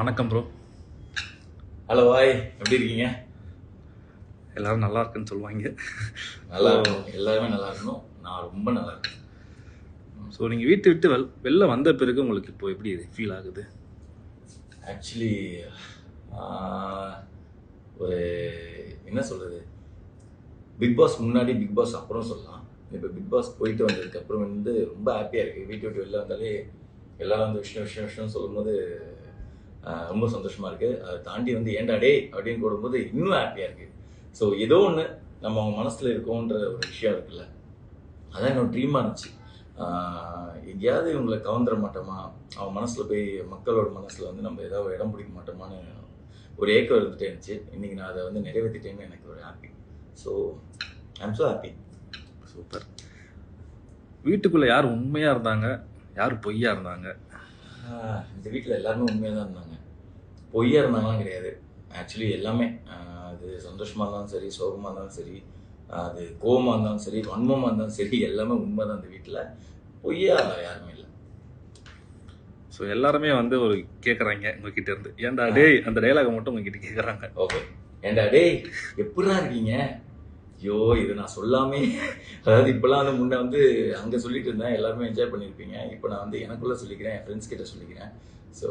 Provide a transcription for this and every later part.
வணக்கம் bro. Hello hi, எப்படி இருக்கீங்க? எல்லாரும் நல்லா இருக்குன்னு சொல்லுவாங்க. நல்லா இருக்கணும், எல்லாருமே நல்லா இருக்கணும். நான் ரொம்ப நல்லா இருக்கேன். ஸோ நீங்கள் வீட்டை விட்டு வெளில வந்த பிறகு உங்களுக்கு இப்போ எப்படி ஃபீல் ஆகுது? ஆக்சுவலி ஒரு என்ன சொல்கிறது, பிக் பாஸ் முன்னாடி பிக் பாஸ் அப்புறம் சொல்லலாம். இப்போ பிக் பாஸ் போயிட்டு வந்ததுக்கப்புறம் வந்து ரொம்ப ஹாப்பியாக இருக்குது. வீட்டை விட்டு வெளில வந்தாலே எல்லாரும் வந்து விஷயம் சொல்லும்போது ரொம்ப சந்தோஷமாக இருக்குது. அதை தாண்டி வந்து ஏன்டா டே அப்படின்னு போடும்போது இன்னும் ஹாப்பியாக இருக்குது. ஸோ ஏதோ ஒன்று நம்ம அவங்க மனசில் இருக்கோன்ற ஒரு விஷயம் இருக்குல்ல, அதான் என்னோட ட்ரீமாக இருந்துச்சு. எங்கேயாவது இவங்களை கவர்ந்துட மாட்டோமா, அவன் மனசில் போய் மக்களோட மனசில் வந்து நம்ம ஏதாவது இடம் பிடிக்க மாட்டோமான்னு ஒரு ஏக்கம் இருந்துகிட்டே இருந்துச்சு. இன்றைக்கி நான் அதை வந்து நிறைவேற்றிட்டேன்னு எனக்கு ஒரு happy. So I'm so happy. Super. வீட்டுக்குள்ளே யார் உண்மையாக இருந்தாங்க, யார் பொய்யா இருந்தாங்க? இந்த வீட்டில் எல்லாருமே உண்மையாக தான் இருந்தாங்க. பொய்யா இருந்தாங்கலாம் கிடையாது. ஆக்சுவலி எல்லாமே, அது சந்தோஷமாக இருந்தாலும் சரி, சோகமாக இருந்தாலும் சரி, அது கோபமாக இருந்தாலும் சரி, வன்மமாக இருந்தாலும் சரி, எல்லாமே உண்மை தான் இந்த வீட்டில். பொய்யா யாருமே இல்லை. ஸோ எல்லாருமே வந்து ஒரு கேட்குறாங்க உங்ககிட்ட இருந்து, ஏன்டா டேய் அந்த டைலாக மட்டும் உங்ககிட்ட கேட்குறாங்க. ஓகே, ஏன்டா டேய் எப்படிலாம் இருக்கீங்க? ஐயோ, இது நான் சொல்லாமே, அதாவது இப்போலாம் வந்து முன்னே வந்து அங்கே சொல்லிட்டு இருந்தேன், எல்லாருமே என்ஜாய் பண்ணியிருப்பீங்க. இப்போ நான் வந்து எனக்குள்ளே சொல்லிக்கிறேன், என் ஃப்ரெண்ட்ஸ் கிட்ட சொல்லிக்கிறேன். ஸோ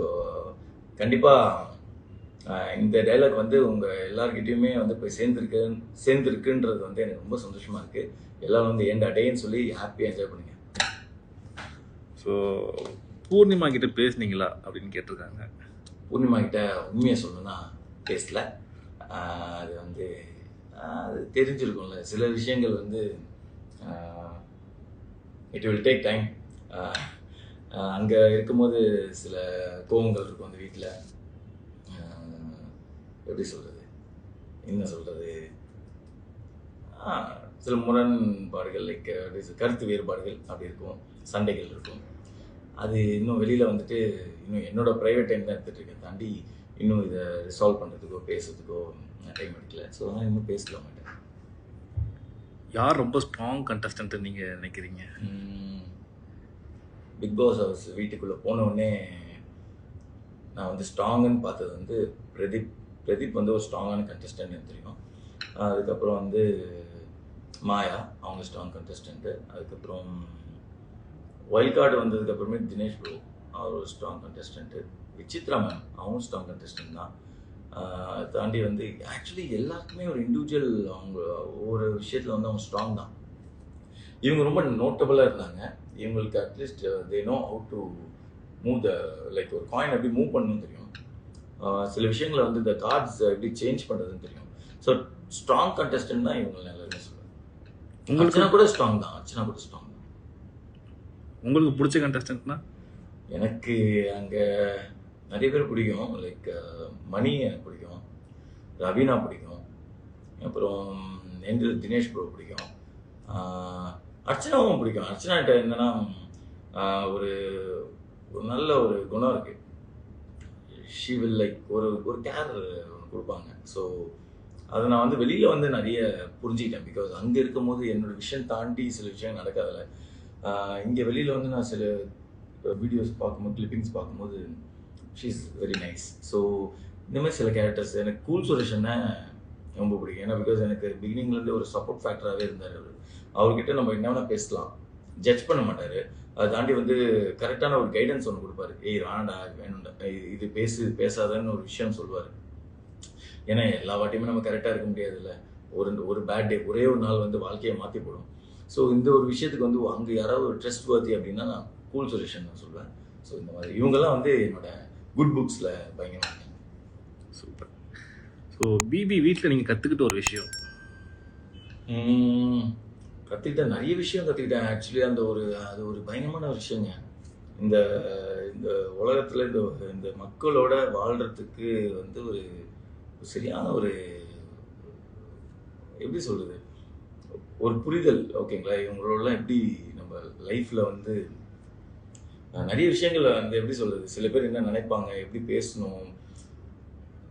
கண்டிப்பாக இந்த டைலாக் வந்து உங்கள் எல்லாருக்கிட்டையுமே வந்து போய் சேர்ந்துருக்குன்றது வந்து எனக்கு ரொம்ப சந்தோஷமாக இருக்குது. எல்லோரும் வந்து ஏன்டா டேன்னு சொல்லி ஹாப்பியாக என்ஜாய் பண்ணுங்க. ஸோ பூர்ணிமா கிட்ட பேசுனீங்களா அப்படின்னு கேட்டிருக்காங்க. பூர்ணிமா கிட்ட உண்மையை சொல்லணும்னா பேசல. அது வந்து அது தெரிஞ்சிருக்கும்ல, சில விஷயங்கள் வந்து இட் வில் டேக் டைம். அங்கே இருக்கும்போது சில கோவங்கள் இருக்கும் அந்த வீட்டில். எப்படி சொல்கிறது, என்ன சொல்கிறது, சில முரண்பாடுகள், லைக் கருத்து வேறுபாடுகள் அப்படி இருக்கும், சண்டைகள் இருக்கும். அது இன்னும் வெளியில் வந்துட்டு இன்னும் என்னோடய ப்ரைவேட் டைம் தான் எடுத்துகிட்டு இருக்கேன், தாண்டி இன்னும் இதை ரிசால்வ் பண்ணுறதுக்கோ பேசுறதுக்கோ டைம் எடுக்கல. ஸோ நான் இன்னும் பேசல மாட்டேன். யார் ரொம்ப ஸ்ட்ராங் கண்டஸ்டன்ட் நீங்கள் நினைக்கிறீங்க? பிக் பாஸ் ஹவுஸ் வீட்டுக்குள்ளே போனவுடனே நான் வந்து ஸ்ட்ராங்குன்னு பார்த்தது வந்து பிரதீப் வந்து ஒரு ஸ்ட்ராங்கான கண்டஸ்டன்ட் எனக்கு தெரியும். அதுக்கப்புறம் வந்து மாயா, அவங்க ஸ்ட்ராங் கண்டஸ்டன்ட்டு. அதுக்கப்புறம் வைல்ட் கார்டு வந்ததுக்கப்புறமே தினேஷ் ப்ரோ, அவர் ஒரு ஸ்ட்ராங் கண்டஸ்டன்ட்டு. விசித்ரா மேம், அவங்களும் ஸ்ட்ராங் கண்டஸ்டன்ட் தான். தாண்டி வந்து ஆக்சுவலி எல்லாருக்குமே ஒரு இண்டிவிஜுவல், அவங்க ஒவ்வொரு விஷயத்தில் வந்து அவங்க ஸ்ட்ராங் தான். இவங்க ரொம்ப நோட்டபுளாக இருந்தாங்க. இவங்களுக்கு at least they know how to move the, like ஒரு காயின் எப்படி மூவ் பண்ணணும்னு தெரியும். சில விஷயங்களை வந்து இந்த கார்ட்ஸ் எப்படி சேஞ்ச் பண்ணுறதுன்னு தெரியும். ஸோ ஸ்ட்ராங் கண்டஸ்டன்ட் தான் இவங்க எல்லாருமே சொல்லுவாங்க. அர்ச்சனா கூட ஸ்ட்ராங் தான். உங்களுக்கு பிடிச்ச கண்டஸ்டன்ட்னா? எனக்கு அங்கே நிறைய பேர் பிடிக்கும். லைக் மணி எனக்கு பிடிக்கும், ரவீனா பிடிக்கும், அப்புறம் தினேஷ் ப்ரோ பிடிக்கும், அர்ச்சனாவும் பிடிக்கும். அர்ச்சனாகிட்ட என்னன்னா ஒரு நல்ல ஒரு குணம் இருக்குது. ஷீ வில் லைக் ஒரு கேர் கொடுப்பாங்க. ஸோ அதை நான் வந்து வெளியில் வந்து நிறைய புரிஞ்சுக்கிட்டேன். பிகாஸ் அங்கே இருக்கும்போது என்னோடய விஷயம் தாண்டி சில விஷயம் நடக்காதில்ல. இங்கே வெளியில் வந்து நான் சில வீடியோஸ் பார்க்கும்போது, கிளிப்பிங்ஸ் பார்க்கும்போது she is very nice. So இந்த மாதிரி சில கேரக்டர்ஸ் எனக்கு கூல் சுரேஷனை ரொம்ப பிடிக்கும். ஏன்னா பிகாஸ் எனக்கு பிகினிங்லேருந்து ஒரு சப்போர்ட் ஃபேக்டராகவே இருந்தார் அவர். அவர்கிட்ட நம்ம என்ன வேணால் பேசலாம், ஜட்ஜ் பண்ண மாட்டார். அதை தாண்டி வந்து கரெக்டான ஒரு கைடன்ஸ் ஒன்று கொடுப்பாரு. வேணாண்டா, வேணும்டா, இது பேசாதன்னு ஒரு விஷயம் சொல்லுவார். ஏன்னா எல்லா வாட்டியுமே நம்ம கரெக்டாக இருக்க முடியாதுல்ல. ஒரு பேட் டே, ஒரே ஒரு நாள் வந்து வாழ்க்கையை மாற்றி போடும். ஸோ இந்த ஒரு விஷயத்துக்கு வந்து அங்கே யாராவது ஒரு ட்ரஸ்ட் வர்த்தி அப்படின்னா நான் கூல் சுரேஷன் நான் சொல்லுவேன். ஸோ இந்த மாதிரி இவங்கெல்லாம் வந்து என்னோட குட் புக்ஸில் பயங்கரமாக இருக்காங்க. சூப்பர். ஸோ பிபி வீட்டில் நீங்கள் கற்றுக்கிட்ட ஒரு விஷயம்? கற்றுக்கிட்டேன், நிறைய விஷயம் கற்றுக்கிட்டேன். ஆக்சுவலி அது ஒரு பயங்கரமான ஒரு விஷயங்க. இந்த இந்த உலகத்தில் இந்த மக்களோட வாழ்கிறதுக்கு வந்து ஒரு சரியான ஒரு எப்படி சொல்கிறது, ஒரு புரிதல். ஓகேங்களா, இவங்களோடலாம் எப்படி நம்ம லைஃப்பில் வந்து நிறைய விஷயங்கள் வந்து எப்படி சொல்கிறது, சில பேர் என்ன நினைப்பாங்க, எப்படி பேசணும்,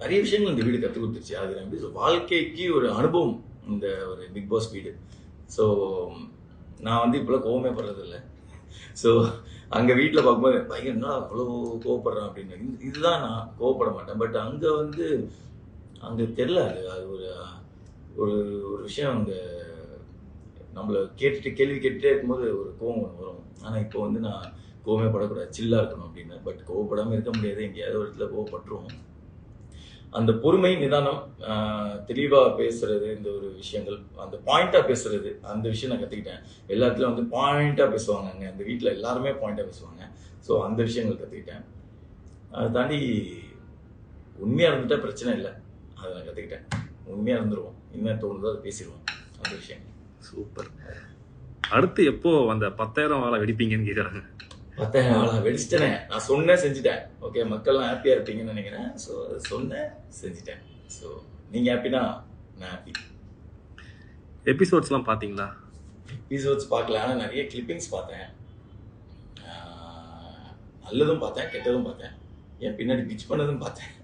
நிறைய விஷயங்கள் இந்த வீடு கற்றுக் கொடுத்துருச்சு. அது எப்படி வாழ்க்கைக்கு ஒரு அனுபவம் இந்த ஒரு பிக் பாஸ் வீடு. ஸோ நான் வந்து இப்போலாம் கோவமே படுறதில்லை. ஸோ அங்கே வீட்டில் பார்க்கும்போது பையன் என்ன அவ்வளோ கோவப்படுறான் அப்படின்னு. இதுதான் நான் கோவப்பட மாட்டேன். பட் அங்கே வந்து அங்கே தெரில, அது ஒரு ஒரு ஒரு விஷயம் அங்கே நம்மளை கேள்வி கேட்டுட்டே இருக்கும்போது ஒரு கோவம் ஒன்று வரும். ஆனால் இப்போ வந்து நான் கோவமே படக்கூடாது, சில்லாக இருக்கணும் அப்படின்னு. பட் கோவப்படாமல் இருக்க முடியாது, எங்கேயாவது ஒரு இடத்துல கோவப்பட்டுருவோம். அந்த பொறுமை, நிதானம், தெளிவாக பேசுறது, இந்த ஒரு விஷயங்கள், அந்த பாயிண்டாக பேசுறது, அந்த விஷயம் நான் கற்றுக்கிட்டேன். எல்லாத்துலேயும் வந்து பாயிண்டாக பேசுவாங்க அங்கே, அந்த வீட்டில் எல்லாருமே பாயிண்டாக பேசுவாங்க. ஸோ அந்த விஷயங்கள் கற்றுக்கிட்டேன். அதை தாண்டி உண்மையாக இருந்துட்டால் பிரச்சனை இல்லை, அதை நான் கற்றுக்கிட்டேன். உண்மையாக இருந்துருவோம், என்ன தோணுதோ அதை பேசிடுவோம், அந்த விஷயம். சூப்பர். அடுத்து எப்போ அந்த 10,000 வாழை வெடிப்பீங்கன்னு கேட்குறாங்க. 10,000 வாழை வெடிச்சிட்டேனே, நான் சொன்னேன் செஞ்சுட்டேன். ஓகே, மக்கள்லாம் ஹாப்பியாக இருப்பீங்கன்னு நினைக்கிறேன். ஸோ அதை சொன்னேன் செஞ்சுட்டேன். ஸோ நீங்கள் ஹாப்பினா நான் ஹாப்பி. எபிசோட்ஸ்லாம் பார்த்தீங்களா? எபிசோட்ஸ் பார்க்கல, ஆனால் நிறைய கிளிப்பிங்ஸ் பார்த்தேன். நல்லதும் பார்த்தேன், கெட்டதும் பார்த்தேன். என் பின்னாடி பிச் பண்ணதும் பார்த்தேன்,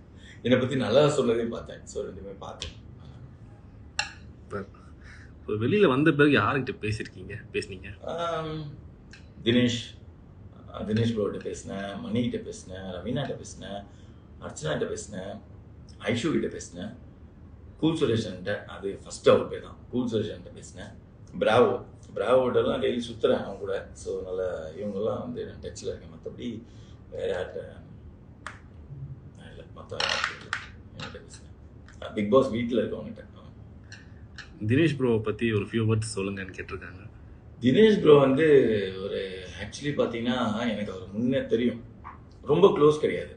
என்னை பற்றி நல்லா சொன்னதையும் பார்த்தேன். ஸோ ரெண்டுமே பார்த்தேன். இப்போ வெளியில் வந்த பிறகு யார்கிட்ட பேசுனீங்க? தினேஷ் ப்ரோகிட்ட பேசினேன், மணிகிட்ட பேசினேன், ரவீனாகிட்ட பேசினேன், அர்ச்சனாகிட்ட பேசினேன், ஐஷு கிட்ட பேசினேன், கூல் சுரேஷன்கிட்ட, அது ஃபஸ்ட்டு அவர் பேர் தான், கூல் சுரேஷன்கிட்ட பேசினேன். பிராவோட்டெல்லாம் டெய்லி சுற்றுறேன் அவங்க கூட. ஸோ நல்லா இவங்கெல்லாம் வந்து நான் டச்சில் இருக்கேன். மற்றபடி வேறு யார்கிட்ட இல்லை, மற்ற என்கிட்ட பேசினேன். பிக் பாஸ் வீட்டில் இருக்கவங்ககிட்ட. தினேஷ் ப்ரோவை பற்றி ஒரு ஃபியூ வேர்ட்ஸ் சொல்லுங்கன்னு கேட்டிருக்காங்க. தினேஷ் ப்ரோ வந்து ஒரு ஆக்சுவலி பார்த்தீங்கன்னா எனக்கு அவர் முன்னே தெரியும், ரொம்ப க்ளோஸ் கிடையாது.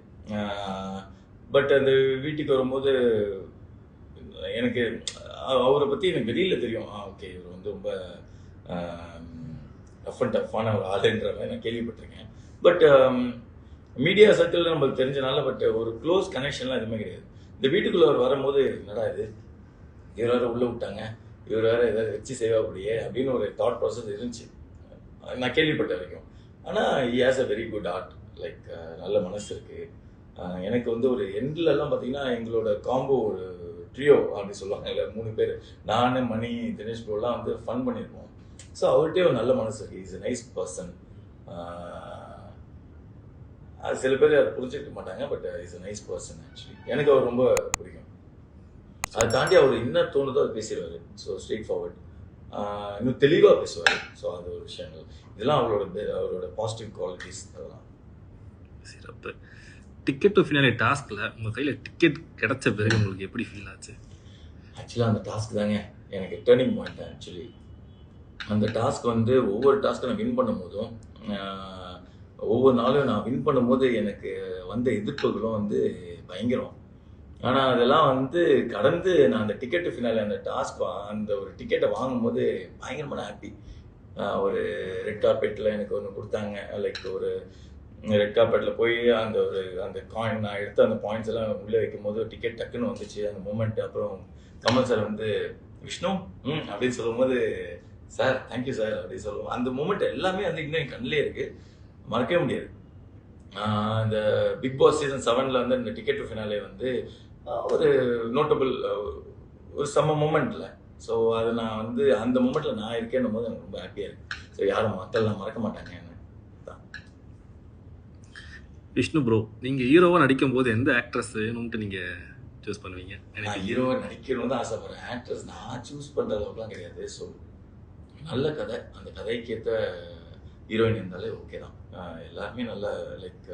பட் அந்த வீட்டுக்கு வரும்போது எனக்கு அவரை பற்றி எனக்கு வெளியில் தெரியும். ஓகே, இவர் வந்து ரொம்ப ரஃப் அண்ட் டஃப்பான ஒரு ஆளுன்ற மாதிரி நான் கேள்விப்பட்டிருக்கேன். பட் மீடியா சர்க்கிளில் நம்மளுக்கு தெரிஞ்சனால, பட் ஒரு க்ளோஸ் கனெக்ஷன்லாம் எதுவுமே கிடையாது. இந்த வீட்டுக்குள்ளே அவர் வரும்போது என்னடா இது, இவர் வேறு உள்ளே விட்டாங்க, இவர் வேறு ஏதாவது வச்சு செய்வாப்படியே அப்படின்னு ஒரு தாட் ப்ராசஸ் இருந்துச்சு நான் கேள்விப்பட்ட வரைக்கும். ஆனால் he has a very good art, like நல்ல மனசு இருக்குது. எனக்கு வந்து ஒரு எண்ட்லலாம் பார்த்தீங்கன்னா எங்களோட காம்போ ஒரு ட்ரியோ அப்படின்னு சொல்லுவாங்க, இல்லை 3 பேர், நான், மணி, தினேஷ் ப்ரோலாம் வந்து ஃபன் பண்ணியிருப்போம். ஸோ அவர்கிட்டே ஒரு நல்ல மனசு இருக்குது. Is a nice person. அது சில பேர் அதை புரிஞ்சுக்க மாட்டாங்க, but is a nice person. Actually எனக்கு அவர் ரொம்ப பிடிக்கும். அதை தாண்டி அவர் என்ன தோணுதோ அதை பேசிடுவார். ஸோ ஸ்ட்ரெயிட் ஃபார்வர்ட், இன்னும் தெளிவாக பேசுவார். ஸோ அது ஒரு விஷயங்கள், இதெல்லாம் அவரோட பாசிட்டிவ் குவாலிட்டிஸ். அதெல்லாம் சிறப்பு. டிக்கெட் டு ஃபினாலே டாஸ்கில் உங்கள் கையில் டிக்கெட் கிடைச்ச பிறகு உங்களுக்கு எப்படி ஃபீல் ஆச்சு? ஆக்சுவலாக அந்த டாஸ்க் தாங்க எனக்கு டேர்னிங் பாயிண்ட். ஆக்சுவலி அந்த டாஸ்க் வந்து ஒவ்வொரு டாஸ்க்கை நான் வின் பண்ணும் போதும், ஒவ்வொரு நாளும் நான் வின் பண்ணும்போது எனக்கு வந்த எதிர்ப்புகளும் வந்து பயங்கரம். ஆனால் அதெல்லாம் வந்து கடந்து நான் அந்த டிக்கெட்டு ஃபினாலே அந்த டாஸ்க் அந்த ஒரு டிக்கெட்டை வாங்கும்போது பயங்கரமான ஹாப்பி. ஒரு ரெட் கார்பெட்டில் எனக்கு ஒன்று கொடுத்தாங்க. லைக் ஒரு ரெட் கார்பெட்டில் போய் அந்த காயின் நான் எடுத்து அந்த பாயிண்ட்ஸ் எல்லாம் உள்ளே வைக்கும் போது டிக்கெட் டக்குன்னு வந்துச்சு அந்த மூமெண்ட். அப்புறம் கமல் சார் வந்து விஷ்ணு அப்படின்னு சொல்லும்போது, சார் தேங்க்யூ சார் அப்படின்னு சொல்லுவோம். அந்த மூமெண்ட் எல்லாமே வந்து இன்னும் என் கண்ணிலே இருக்குது, மறக்கவே முடியாது. இந்த பிக் பாஸ் சீசன் 7 வந்து இந்த டிக்கெட் டு ஃபினாலே வந்து ஒரு நோட்டபிள் ஒரு செம்ம மூமெண்ட்ல. ஸோ அது நான் வந்து அந்த மூமெண்ட்டில் நான் இருக்கேன்னும் போது எனக்கு ரொம்ப ஹாப்பியாக இருக்குது. ஸோ யாரும் மக்கள்லாம் மறக்க மாட்டாங்க என்ன தான். விஷ்ணு ப்ரோ, நீங்கள் ஹீரோவாக நடிக்கும் போது எந்த ஆக்ட்ரஸ் வேணும்ட்டு நீங்கள் சூஸ் பண்ணுவீங்க? நான் ஹீரோவாக நடிக்கணும்னு தான் ஆசைப்படுறேன். ஆக்ட்ரஸ் நான் சூஸ் பண்ணுற அளவுக்குலாம் கிடையாது. ஸோ நல்ல கதை, அந்த கதைக்கு ஏற்ற ஹீரோயின் இருந்தாலே ஓகே தான். எல்லாருமே நல்ல லைக்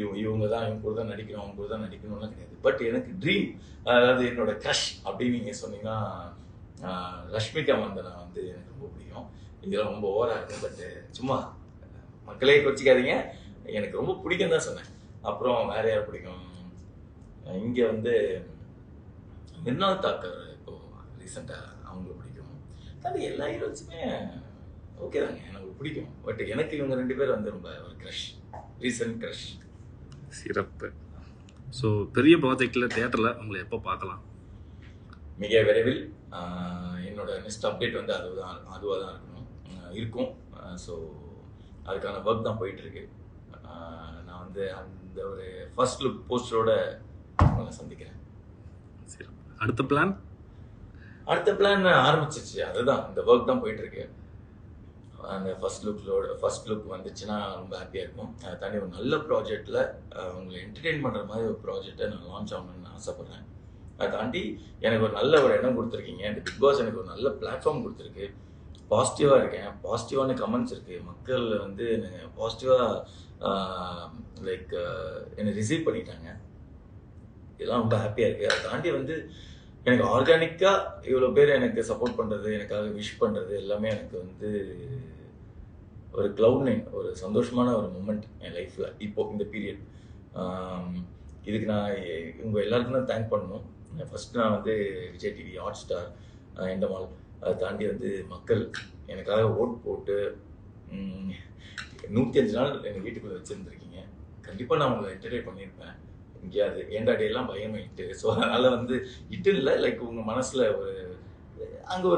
இவங்க தான், இவங்க கூட தான் நடிக்கணும், அவங்க கூட தான் நடிக்கணும்லாம் கிடையாது. பட் எனக்கு ட்ரீம், அதாவது என்னோட க்ரஷ் அப்படின்னு நீங்கள் சொன்னீங்கன்னா ரஷ்மிகா மந்தனா வந்து எனக்கு ரொம்ப பிடிக்கும். இதெல்லாம் ரொம்ப ஓவராக இருக்கும், பட் சும்மா மக்களே கொச்சிக்காதீங்க, எனக்கு ரொம்ப பிடிக்கும் தான் சொன்னேன். அப்புறம் வேறு யார் பிடிக்கும்? இங்கே வந்து மிர்னால் தாக்கர் இப்போது ரீசெண்டாக அவங்களுக்கு பிடிக்கும். அது எல்லா ஹீரோஸுமே ஓகே தாங்க, எனக்கு பிடிக்கும். பட் எனக்கு இவங்க 2 பேர் வந்து ரொம்ப ஒரு க்ரஷ், ரீசன்ட் க்ரஷ். சிறப்பு. ஸோ பெரிய ப்ராஜெக்டில் தியேட்டரில் உங்களை எப்போ பார்க்கலாம்? மிக விரைவில். என்னோட நெக்ஸ்ட் அப்டேட் வந்து அதுவாக தான் இருக்கும். ஸோ அதுக்கான ஒர்க் தான் போயிட்டுருக்கு. நான் வந்து அந்த ஒரு ஃபர்ஸ்ட் லுக் போஸ்டரோட உங்களை சந்திக்கிறேன். சிறப்பு. அடுத்த பிளான் ஆரம்பிச்சிருச்சு. அதுதான் இந்த ஒர்க் தான் போயிட்டுருக்கு. அந்த ஃபர்ஸ்ட் லுக் வந்துச்சுன்னா ரொம்ப ஹாப்பியாக இருக்கும். அதை தாண்டி ஒரு நல்ல ப்ராஜெக்டில் உங்களை என்டர்டெயின் பண்ணுற மாதிரி ஒரு ப்ராஜெக்டை நான் லான்ச் ஆகணும்னு ஆசைப்பட்றேன். அதை தாண்டி எனக்கு ஒரு நல்ல ஒரு இடம் கொடுத்துருக்கீங்க. இந்த பிக் பாஸ் எனக்கு ஒரு நல்ல பிளாட்ஃபார்ம் கொடுத்துருக்கு. பாசிட்டிவாக இருக்கேன், பாசிட்டிவான கமெண்ட்ஸ் இருக்குது, மக்கள் வந்து என்னை பாசிட்டிவாக லைக் என்னை ரிசீவ் பண்ணிட்டாங்க. இதெல்லாம் ரொம்ப ஹாப்பியாக இருக்குது. அதை தாண்டி வந்து எனக்கு ஆர்கானிக்காக இவ்வளோ பேர் எனக்கு சப்போர்ட் பண்ணுறது, எனக்காக விஷ் பண்ணுறது எல்லாமே எனக்கு வந்து ஒரு க்ளவுட் நைன், ஒரு சந்தோஷமான ஒரு மூமெண்ட் என் லைஃப்பில் இப்போது இந்த பீரியட். இதுக்கு நான் உங்கள் எல்லாருக்கும் தான் தேங்க் பண்ணணும். ஃபஸ்ட்டு நான் வந்து Vijay TV, hot star, Endemol, அதை தாண்டி வந்து மக்கள் எனக்காக ஓட் போட்டு 105 நாள் எங்கள் வீட்டுக்குள்ளே வச்சுருந்துருக்கீங்க. கண்டிப்பாக நான் உங்களை என்டர்டெயின் பண்ணியிருப்பேன். எங்கேயாவது ஏண்டா டேலாம் பயமாயிட்டு. ஸோ அதனால் வந்து இட்டு இல்லை, லைக் உங்கள் மனசில் ஒரு அங்கே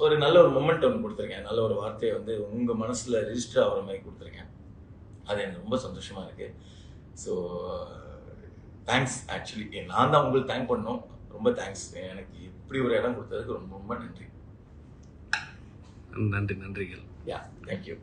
ஒரு நல்ல ஒரு மொமெண்ட் ஒன்று கொடுத்துருக்கேன். நல்ல ஒரு வார்த்தையை வந்து உங்கள் மனசில் ரிஜிஸ்டர் ஆகிற மாதிரி கொடுத்துருக்கேன். அது எனக்கு ரொம்ப சந்தோஷமாக இருக்குது. So thanks. ஆக்சுவலி நான் தான் உங்களுக்கு தேங்க் பண்ணணும். ரொம்ப தேங்க்ஸ். எனக்கு இப்படி ஒரு இடம் கொடுத்ததுக்கு ரொம்ப ரொம்ப நன்றி. நன்றிகள். யா, தேங்க்யூ.